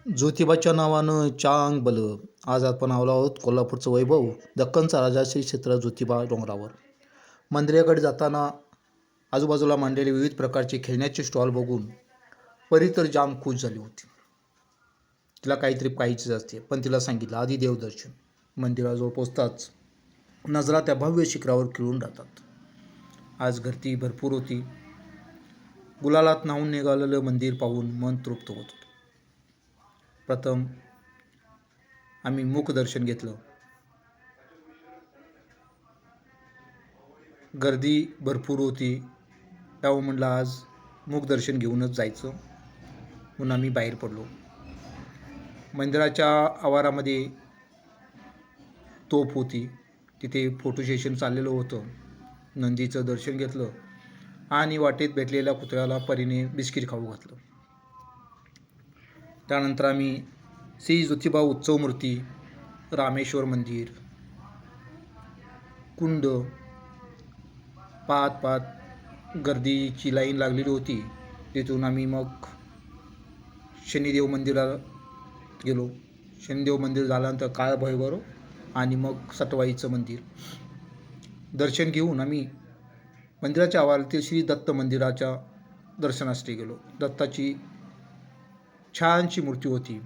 ज्योतिबाच्या नावानं चांग बल. आज आपण आलो आहोत कोल्हापूरचं वैभव, दक्खनचा राजा श्री क्षेत्र ज्योतिबा डोंगरावर. मंदिराकडे जाताना आजूबाजूला मांडलेले विविध प्रकारचे खेळण्याचे स्टॉल बघून परी तर जाम खुश झाली होती. तिला काहीतरी पाहिजेच असते, पण तिला सांगितलं आधी देवदर्शन. मंदिराजवळ पोचताच नजरा त्या भव्य शिखरावर खिळून राहतात. आज गर्दी भरपूर होती. गुलालात न्हावून निघालेलं मंदिर पाहून मन तृप्त होत होतं. प्रथम आम्ही मुखदर्शन घेतलं. गर्दी भरपूर होती, त्यामुळे म्हटलं आज मुखदर्शन घेऊनच जायचं म्हणून आम्ही बाहेर पडलो. मंदिराच्या आवारामध्ये तोफ होती, तिथे फोटो सेशन चाललेलं होतं. नंदीचं दर्शन घेतलं आणि वाटेत भेटलेल्या कुत्र्याला परीने बिस्किट खाऊ घातलं. त्यानंतर आम्ही श्री ज्योतिबा उत्सव मूर्ती, रामेश्वर मंदिर, कुंड पाहत गर्दीची लाईन लागलेली होती. तिथून आम्ही मग शनिदेव मंदिराला गेलो. शनिदेव मंदिर झाल्यानंतर काळभैरव आणि मग सटवाईचं मंदिर दर्शन घेऊन आम्ही मंदिराच्या आवारातील श्री दत्त मंदिराच्या दर्शनासाठी गेलो. दत्ताची छानशी मूर्ती होती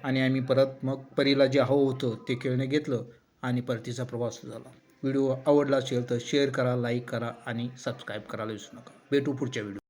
आणि आम्ही परत मग परीला जे हवं होतं ते खेळणं घेतलं आणि परतीचा प्रवास झाला. व्हिडिओ आवडला असेल तर शेअर करा, लाईक करा आणि सबस्क्राईब करायला विसरू नका. भेटू पुढच्या व्हिडिओ.